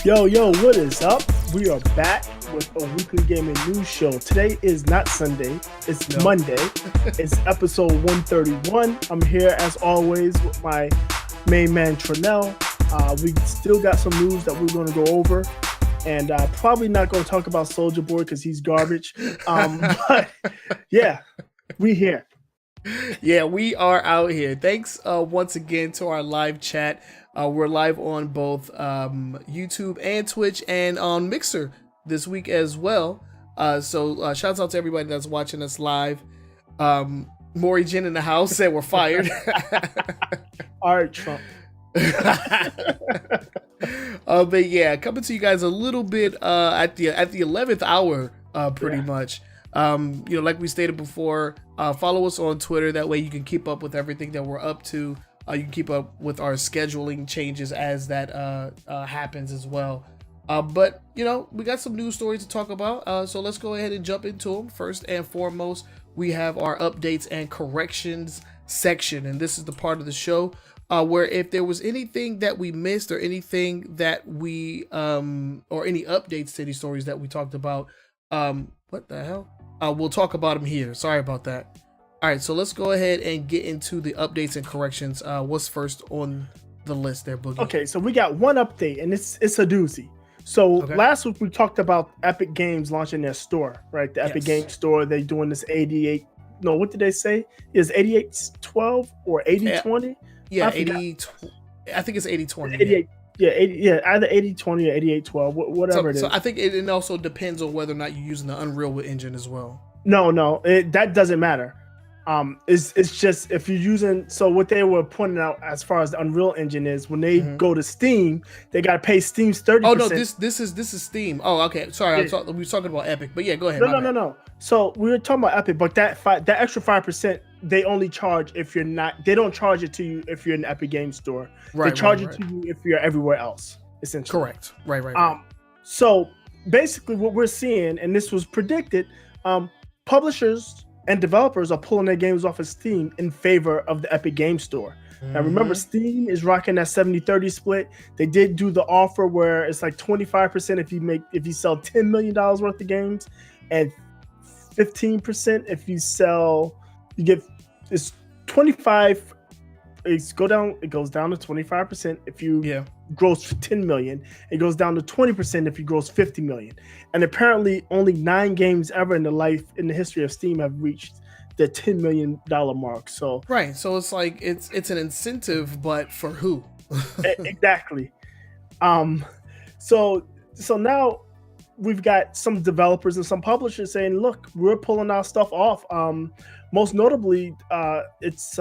Yo, what is up? We are back with a weekly gaming news show. Today is not Sunday, it's Monday. It's episode 131. I'm here as always with my main man Trenell. We still got some news that we're going to go over, and probably not going to talk about Soldier Boy because he's garbage. But yeah, we here. Yeah, we are out here. Thanks once again to our live chat. We're live on both YouTube and Twitch and on Mixer this week as well. So shouts out to everybody that's watching us live. Maury Jen in the house said we're fired. All right, Trump. But yeah, coming to you guys a little bit at the 11th hour, pretty much. Like we stated before, follow us on Twitter. That way you can keep up with everything that we're up to. You can keep up with our scheduling changes as that happens as well. But we got some news stories to talk about. So let's go ahead and jump into them. First and foremost, we have our updates and corrections section. And this is the part of the show where if there was anything that we missed or anything that we, or any updates to these stories that we talked about, what the hell? We'll talk about them here. Sorry about that. All right, so let's go ahead and get into the updates and corrections. What's first on the list there, Boogie? Okay, so we got one update, and it's a doozy. So last week we talked about Epic Games launching their store, right? The Epic Games Store. They're doing this 88. No, what did they say? Is 8812 or 8020? Yeah, 80. I think it's 8020. 88. Yeah, either 8020 or 8812, whatever it is. So I think it also depends on whether or not you're using the Unreal Engine as well. No, that doesn't matter. It's just if you're using, so what they were pointing out as far as the Unreal Engine is when they go to Steam, they got to pay Steam's 30%. Oh no, this is Steam. Oh, okay. Sorry, we were talking about Epic, but yeah, go ahead. No. So we were talking about Epic, but that extra 5% they only charge if you're not. They don't charge it to you if you're in the Epic Games Store. Right, they charge it to you if you're everywhere else. Essentially, correct. Right. So basically, what we're seeing, and this was predicted, publishers and developers are pulling their games off of Steam in favor of the Epic Games Store. Now remember, Steam is rocking that 70-30 split. They did do the offer where it's like 25% if you sell $10 million worth of games, and 15% if you get it's 25. It goes down to 25% if you gross 10 million. It goes down to 20% if you gross 50 million. And apparently only 9 games ever in the history of Steam have reached the $10 million mark. So so it's like it's an incentive, but for who? Exactly. So now we've got some developers and some publishers saying, look, we're pulling our stuff off. Most notably, it's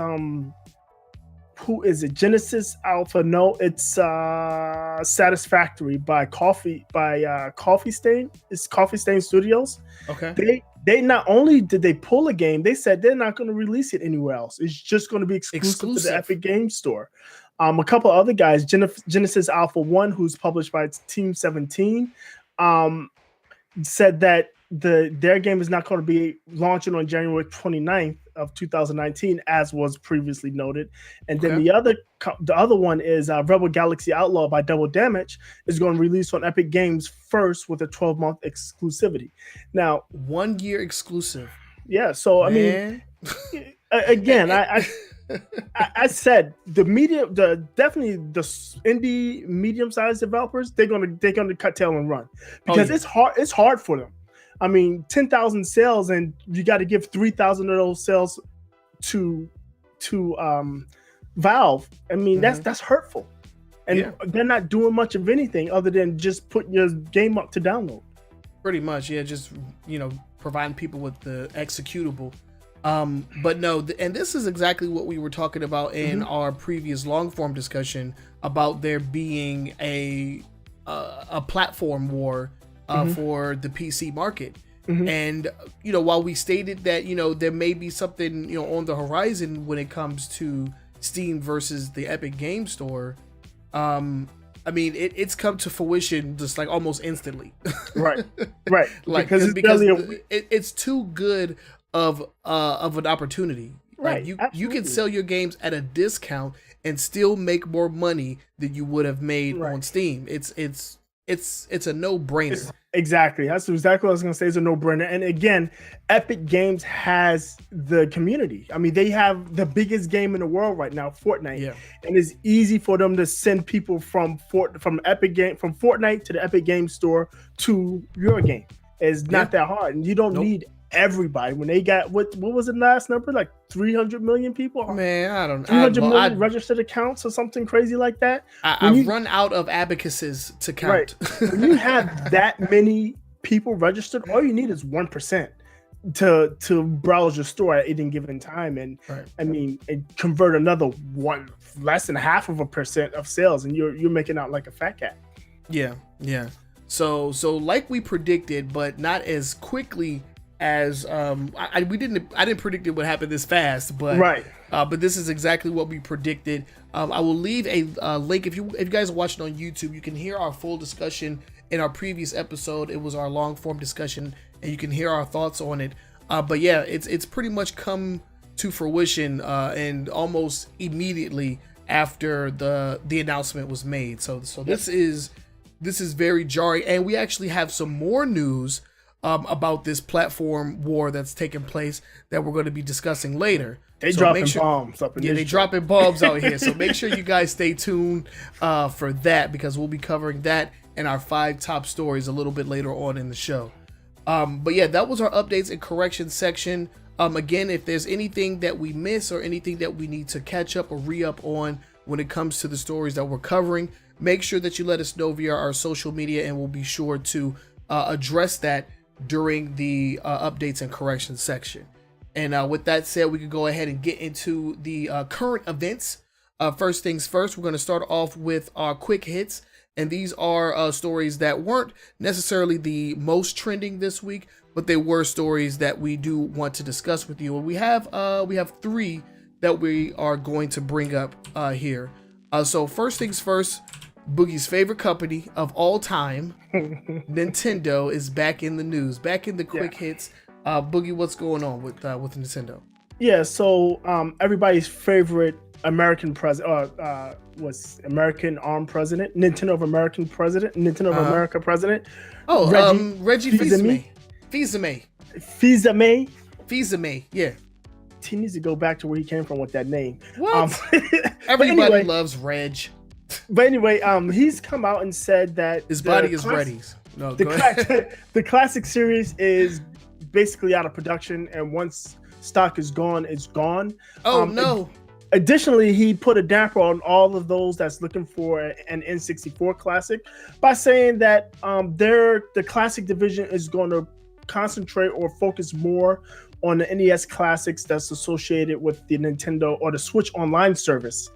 who is it? Genesis Alpha? No, it's Satisfactory by Coffee Stain. It's Coffee Stain Studios. Okay. They not only did they pull a game, they said they're not going to release it anywhere else. It's just going to be exclusive to the Epic Games Store. A couple other guys, Genesis Alpha 1, who's published by Team 17, said that their game is not going to be launching on January 29th of 2019, as was previously noted. And then the other one is Rebel Galaxy Outlaw by Double Damage is going to release on Epic Games first with a 12-month exclusivity. Now, 1 year exclusive. Yeah, so I mean, again, I said definitely the indie medium-sized developers, they're gonna cut tail and run because it's hard for them. I mean, 10,000 sales, and you got to give 3,000 of those sales to Valve. I mean, that's hurtful, and they're not doing much of anything other than just putting your game up to download. Pretty much, just providing people with the executable. But no, and this is exactly what we were talking about in our previous long form discussion about there being a platform war for the PC market. And while we stated that there may be something on the horizon when it comes to Steam versus the Epic Game Store, I mean it's come to fruition just like almost instantly. Right. Like because it's too good of an opportunity. Right. Like you can sell your games at a discount and still make more money than you would have made on Steam. It's it's a no-brainer. Exactly. That's exactly what I was going to say. It's a no-brainer. And again, Epic Games has the community. I mean, they have the biggest game in the world right now, Fortnite. Yeah. And it's easy for them to send people from Fortnite to the Epic Games Store to your game. It's not that hard. And you don't need everybody. When they got what was the last number? Like 300 million people? Man, I don't know. 300 million registered accounts or something crazy like that. I've run out of abacuses to count. Right. When you have that many people registered, all you need is 1% to browse your store at any given time. And I mean, convert another less than 0.5% of sales, and you're making out like a fat cat. Yeah. So like we predicted, but not as quickly as I didn't predict it would happen this fast, but but this is exactly what we predicted. I will leave a link if you guys are watching on YouTube. You can hear our full discussion in our previous episode. It was our long form discussion, and you can hear our thoughts on it. But yeah, it's pretty much come to fruition and almost immediately after the announcement was made. So this is very jarring, and we actually have some more news about this platform war that's taking place that we're going to be discussing later. They dropping bombs up in this. Yeah, they dropping bombs out here. So make sure you guys stay tuned for that, because we'll be covering that in our 5 top stories a little bit later on in the show. But yeah, that was our updates and corrections section. Again, if there's anything that we miss or anything that we need to catch up or re-up on when it comes to the stories that we're covering, make sure that you let us know via our social media, and we'll be sure to address that during the updates and corrections section. And with that said, we can go ahead and get into the current events. First things first, we're going to start off with our quick hits. And these are stories that weren't necessarily the most trending this week, but they were stories that we do want to discuss with you. And we have 3 that we are going to bring up here. So first things first, Boogie's favorite company of all time, Nintendo, is back in the news, back in the quick hits. Boogie, what's going on with Nintendo? Yeah, so everybody's favorite American president, was American armed president, Nintendo of American president, Nintendo of America president. Oh, Reggie Fils-Aimé. Fils-Aimé, yeah. He needs to go back to where he came from with that name. What? Everybody loves Reg. But anyway, he's come out and said that his body is ready. No, the classic series is basically out of production, and once stock is gone, it's gone. Oh no. Additionally, he put a damper on all of those that's looking for an N64 classic by saying that the classic division is going to concentrate or focus more on the NES classics that's associated with the Nintendo or the Switch Online service,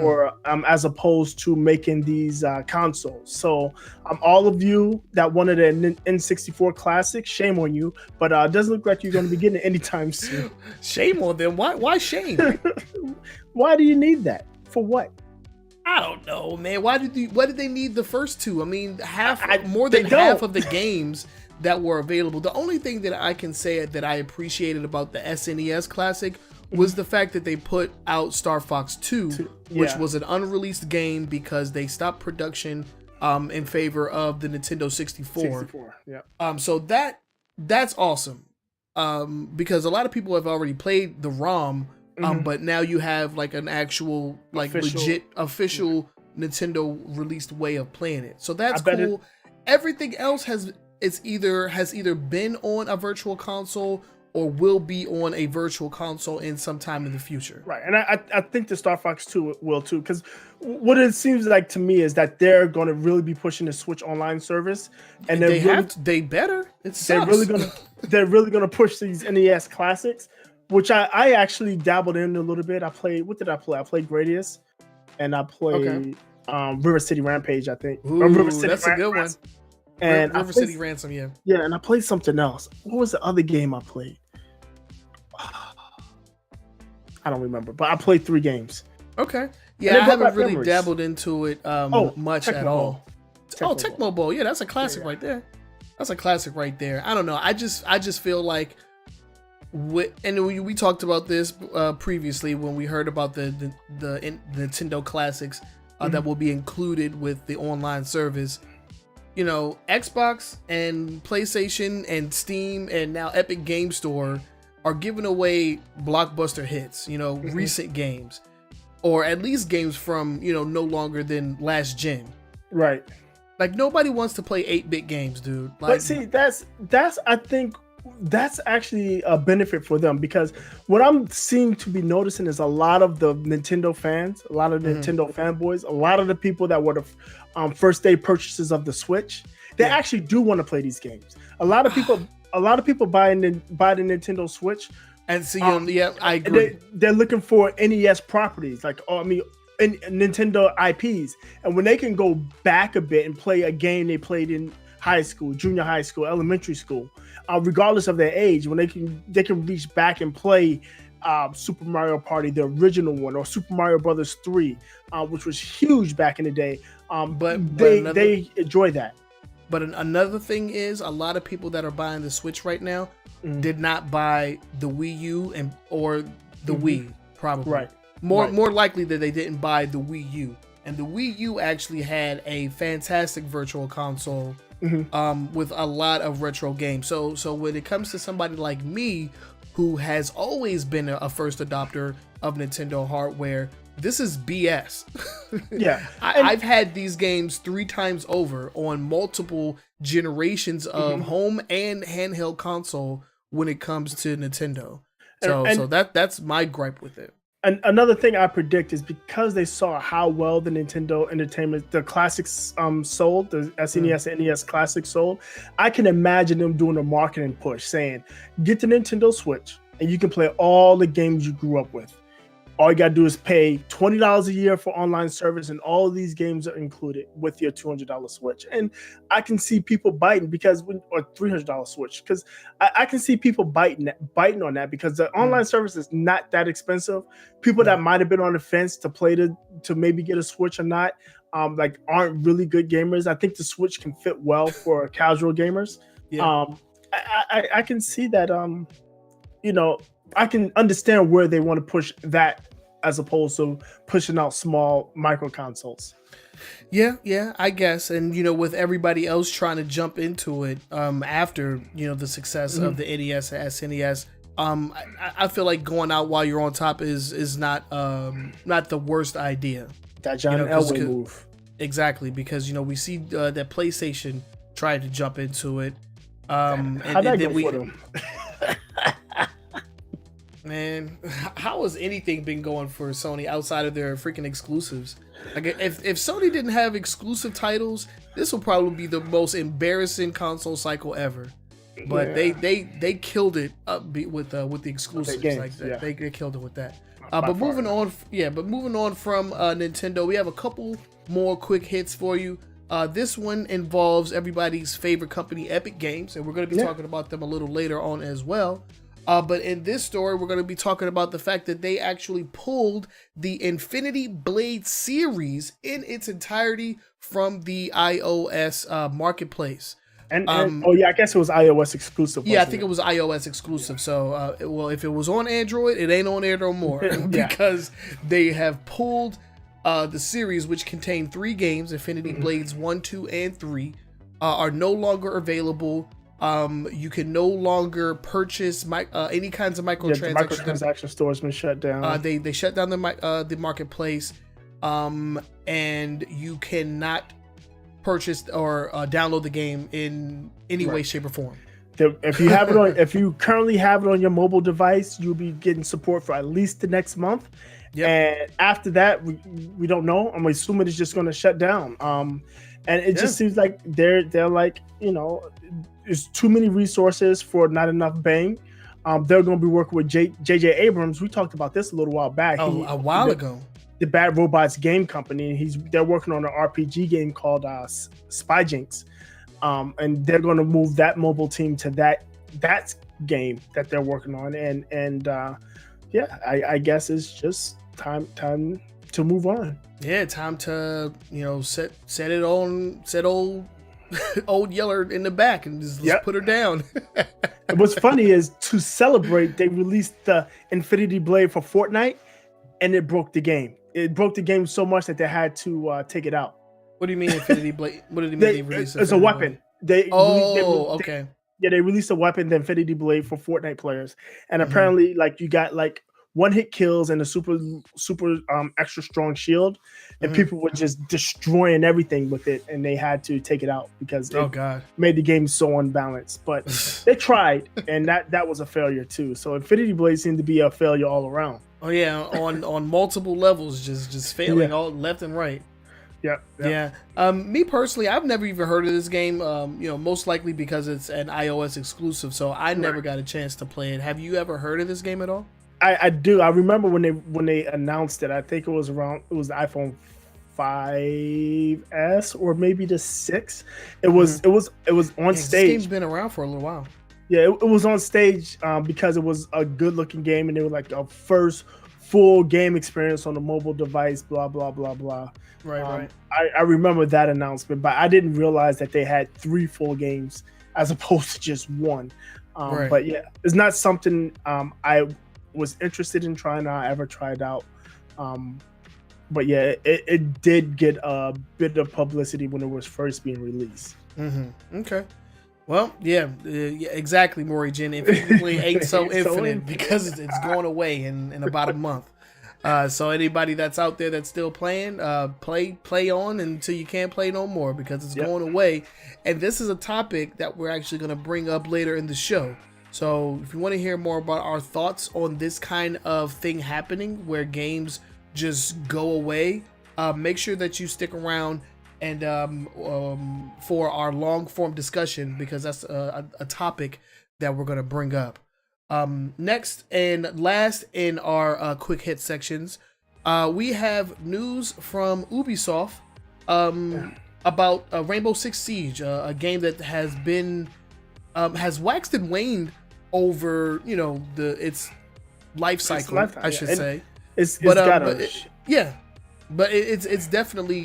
or as opposed to making these consoles. So all of you that wanted an N64 classic, shame on you, but it doesn't look like you're going to be getting it anytime soon. Shame on them. Why shame? Why do you need that? For what? I don't know, man. Why did they need the first 2? I mean, more than half of the games that were available. The only thing that I can say that I appreciated about the SNES Classic was the fact that they put out Star Fox 2, which was an unreleased game because they stopped production in favor of the Nintendo 64. So that's awesome. Because a lot of people have already played the ROM, but now you have like an actual legit official Nintendo released way of playing it. So that's cool. Everything else has either been on a virtual console or will be on a virtual console in some time in the future. Right, and I think the Star Fox 2 will too, because what it seems like to me is that they're going to really be pushing the Switch Online service, and they better. It sucks. They're really gonna push these NES classics, which I actually dabbled in a little bit. What did I play? I played Gradius, and I played River City Rampage, I think. That's a good one. And River City Ransom, yeah. Yeah, and I played something else. What was the other game I played? I don't remember, but I played 3 games. Okay. Yeah, I haven't really dabbled into it much at all. Tecmo Bowl. Yeah, that's a classic right there. That's a classic right there. I don't know. I just feel like and we talked about this previously when we heard about the Nintendo classics that will be included with the online service. Xbox and PlayStation and Steam and now Epic Game Store are giving away blockbuster hits, recent games, or at least games from, no longer than last gen. Right. Like, nobody wants to play 8-bit games, dude. Like, but see, that's I think that's actually a benefit for them, because what I'm seeing to be noticing is a lot of the Nintendo fans, a lot of Nintendo fanboys, a lot of the people that were the first day purchases of the Switch, they actually do want to play these games. A lot of people buy the Nintendo Switch, and see, I agree. They're looking for NES properties, Nintendo IPs, and when they can go back a bit and play a game they played in high school, junior high school, elementary school, regardless of their age, when they can reach back and play Super Mario Party, the original one, or Super Mario Brothers 3, which was huge back in the day. They enjoy that. But another thing is, a lot of people that are buying the Switch right now did not buy the Wii U or the Wii, probably. Right. More likely that they didn't buy the Wii U. And the Wii U actually had a fantastic virtual console with a lot of retro games. So when it comes to somebody like me, who has always been a first adopter of Nintendo hardware, this is BS. Yeah. I've had these games 3 times over on multiple generations of home and handheld console when it comes to Nintendo. So that's my gripe with it. And another thing I predict is, because they saw how well the Nintendo Entertainment, the classics sold, the SNES and NES classics sold, I can imagine them doing a marketing push saying, get the Nintendo Switch and you can play all the games you grew up with. All you got to do is pay $20 a year for online service, and all of these games are included with your $200 Switch. And I can see people biting or $300 Switch, because I can see people biting on that, because the online service is not that expensive. People that might have been on the fence to maybe get a Switch or not, aren't really good gamers. I think the Switch can fit well for casual gamers. Yeah. I can see that. I can understand where they want to push that, as opposed to pushing out small micro consoles. Yeah, I guess. And, with everybody else trying to jump into it after, the success of the NES and SNES, I feel like going out while you're on top is not the worst idea. That John Elway move. Exactly, because, we see that PlayStation tried to jump into it. How'd that go for them? Man, how has anything been going for Sony outside of their freaking exclusives? Like, if Sony didn't have exclusive titles, this will probably be the most embarrassing console cycle ever. But they killed it with the exclusives like that. Yeah. They killed it with that. But moving on from Nintendo, we have a couple more quick hits for you. This one involves everybody's favorite company, Epic Games, and we're going to be talking about them a little later on as well. But in this story, we're going to be talking about the fact that they actually pulled the Infinity Blade series in its entirety from the iOS marketplace. And I guess it was iOS exclusive. Yeah, I think it was iOS exclusive. So, if it was on Android, it ain't on there no more because they have pulled the series, which contained 3 games, Infinity Blades 1, 2, and 3, are no longer available. You can no longer purchase any kinds of microtransactions. The microtransaction store has been shut down. They shut down the marketplace, and you cannot purchase or download the game in any way, shape, or form. If you have it on, if you currently have it on your mobile device, you'll be getting support for at least the next month. Yep. And after that, we don't know. I'm assuming it's just going to shut down. And it just seems like they're like, there's too many resources for not enough bang. They're going to be working with J.J. Abrams. We talked about this a little while back. A while ago. The Bad Robots game company. They're working on an RPG game called Spy Jinx. And they're going to move that mobile team to that game that they're working on. I guess it's just time to move on. Yeah, time to set old Yeller in the back and just put her down. What's funny is, to celebrate, they released the Infinity Blade for Fortnite, and it broke the game. It broke the game so much that they had to take it out. What do you mean Infinity Blade? What do you mean they released It's a Infinity weapon. Blade? Okay. They released a weapon, the Infinity Blade, for Fortnite players, and Mhm. apparently, like, you got like one hit kills and a super extra strong shield, and Mhm. people were just destroying everything with it, and they had to take it out because Oh it God. made the game so unbalanced. But they tried, and that was a failure too. So Infinity Blade seemed to be a failure all around. Oh yeah, on multiple levels, just failing all left and right. Yeah. Me personally, I've never even heard of this game. Most likely because it's an iOS exclusive, so I never got a chance to play it. Have you ever heard of this game at all? I do. I remember when they announced it. I think it was the iPhone 5S or maybe the 6. It was on stage. This game's been around for a little while. Yeah, it was on stage because it was a good looking game, and they were like a first full game experience on a mobile device. Blah blah blah blah. Right. I remember that announcement, but I didn't realize that they had 3 full games as opposed to just one. Right. But yeah, it's not something I was interested in trying out. I ever tried out. But yeah, it did get a bit of publicity when it was first being released. Mm-hmm. Okay. Well, yeah, exactly, Maury Jin. Infinitely ain't so infinite because it's going away in about a month. So anybody that's out there that's still playing, play on until you can't play no more because it's going away. And this is a topic that we're actually going to bring up later in the show. So if you want to hear more about our thoughts on this kind of thing happening where games just go away, make sure that you stick around and for our long form discussion, because that's a topic that we're going to bring up. Next and last in our quick hit sections, we have news from Ubisoft about Rainbow Six Siege, a game that has been has waxed and waned over its life cycle, I should say. It's definitely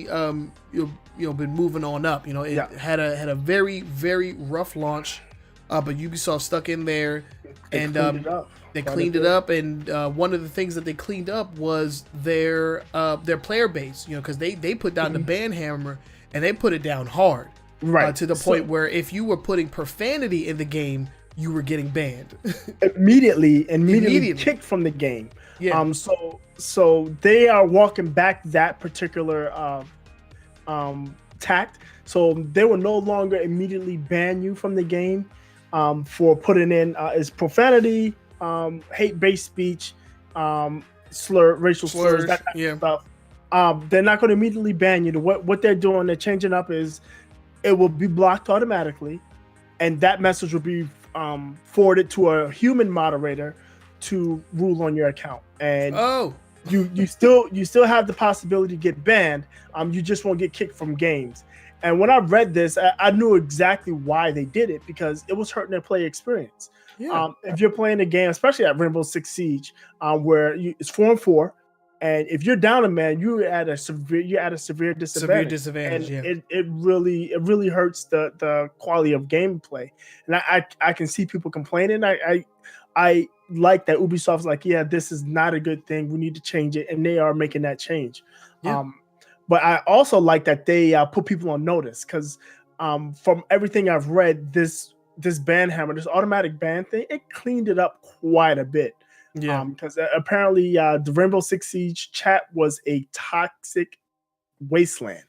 been moving on up. It had a very, very rough launch, but Ubisoft stuck in there and they cleaned it up. And one of the things that they cleaned up was their player base. Because they put down the ban hammer and they put it down hard, right, to the point where if you were putting profanity in the game, you were getting banned immediately kicked from the game. Yeah. So they are walking back that particular tact. So they will no longer immediately ban you from the game for putting in is profanity, hate-based speech, racial slurs, that kind of stuff. They're not going to immediately ban you. What they're doing, they're changing up is it will be blocked automatically, and that message will be forwarded to a human moderator to rule on your account. And you still have the possibility to get banned. You just won't get kicked from games. And when I read this, I knew exactly why they did it, because it was hurting their player experience. Yeah. If you're playing a game, especially at Rainbow Six Siege, where it's 4-on-4, and if you're down a man, you're at a severe disadvantage. And it really hurts the quality of gameplay. And I can see people complaining. I like that Ubisoft's like, yeah, this is not a good thing. We need to change it, and they are making that change. Yeah. But I also like that they put people on notice, because from everything I've read, this ban hammer, this automatic ban thing, it cleaned it up quite a bit. Yeah, because apparently the Rainbow Six Siege chat was a toxic wasteland.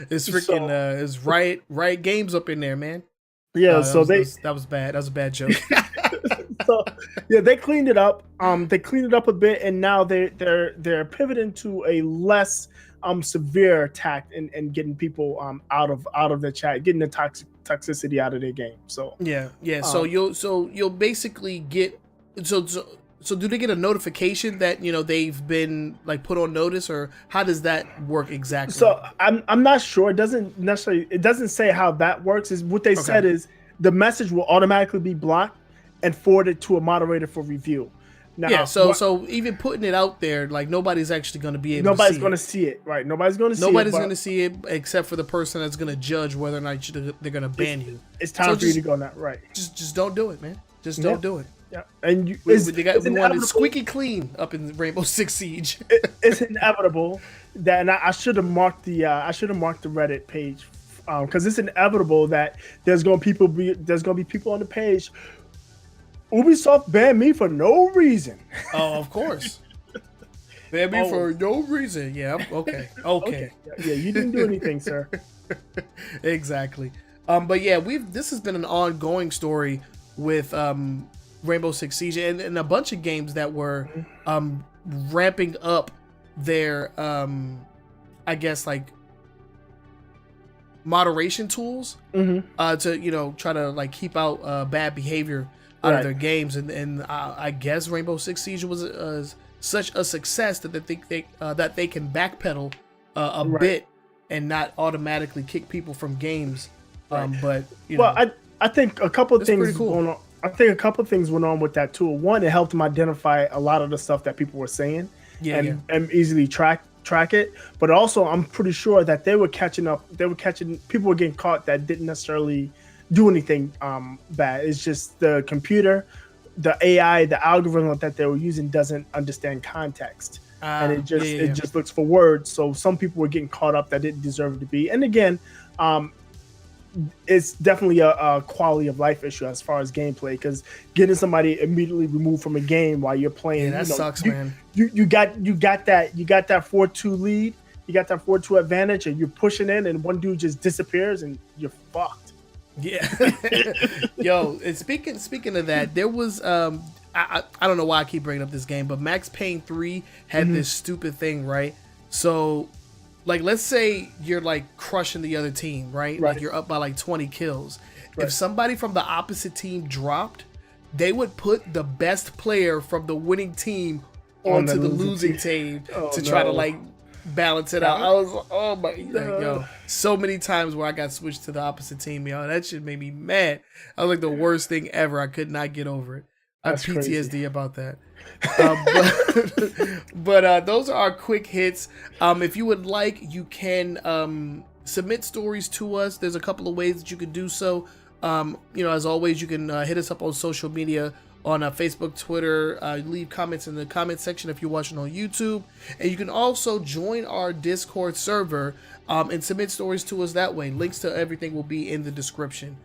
It's freaking it's riot games up in there, man. Yeah, that was bad. That was a bad joke. So yeah, they cleaned it up. They cleaned it up a bit, and now they're pivoting to a less severe attack and getting people out of the chat, getting the toxicity out of their game. So yeah. So you'll basically get so do they get a notification that they've been like put on notice, or how does that work exactly? So I'm not sure. It doesn't say how that works. Is what they said is the message will automatically be blocked and forwarded to a moderator for review. Now, yeah, so even putting it out there, like nobody's actually going to be able to see it. Nobody's going to see it, right? Nobody's going to see it except for the person that's going to judge whether or not they're going to ban you. It's time for you to go now, right? Just don't do it, man. Just don't do it. Yeah, and we want it squeaky clean up in Rainbow Six Siege. It's inevitable that, and I should have marked the Reddit page, because it's inevitable that there's gonna be people on the page. Ubisoft banned me for no reason. Oh, of course. Banned me for no reason. Yeah. Okay. Yeah, you didn't do anything, sir. Exactly. But yeah, this has been an ongoing story with Rainbow Six Siege and a bunch of games that were ramping up their I guess like moderation tools to try to like keep out bad behavior out of their games, and I guess Rainbow Six Siege was such a success that they think they can backpedal a bit and not automatically kick people from games. But I think a couple of things going on. I think a couple of things went on with that tool. One, it helped them identify a lot of the stuff that people were saying and easily track it. But also, I'm pretty sure that they were catching up. People were getting caught that didn't necessarily do anything bad. It's just the computer, the AI, the algorithm that they were using doesn't understand context. And it just looks for words. So some people were getting caught up that didn't deserve to be. And again, it's definitely a quality of life issue as far as gameplay, because getting somebody immediately removed from a game while you're playing, that sucks, man. You got that 4-2 lead, you got that 4-2 advantage, and you're pushing in, and one dude just disappears, and you're fucked. Yeah. Yo, and speaking of that, there was I don't know why I keep bringing up this game, but Max Payne 3 had this stupid thing, right? So, like, let's say you're like crushing the other team, right? Like you're up by like 20 kills. If somebody from the opposite team dropped, they would put the best player from the winning team onto the losing team to try to like balance it out. I was oh my yo, so many times where I got switched to the opposite team, yo. That shit made me mad. I was like the worst thing ever. I could not get over it. I have PTSD crazy about that. But those are our quick hits. If you would like, you can submit stories to us. There's a couple of ways that you can do so. As always, you can hit us up on social media on Facebook, Twitter. Leave comments in the comment section if you're watching on YouTube. And you can also join our Discord server and submit stories to us that way. Links to everything will be in the description.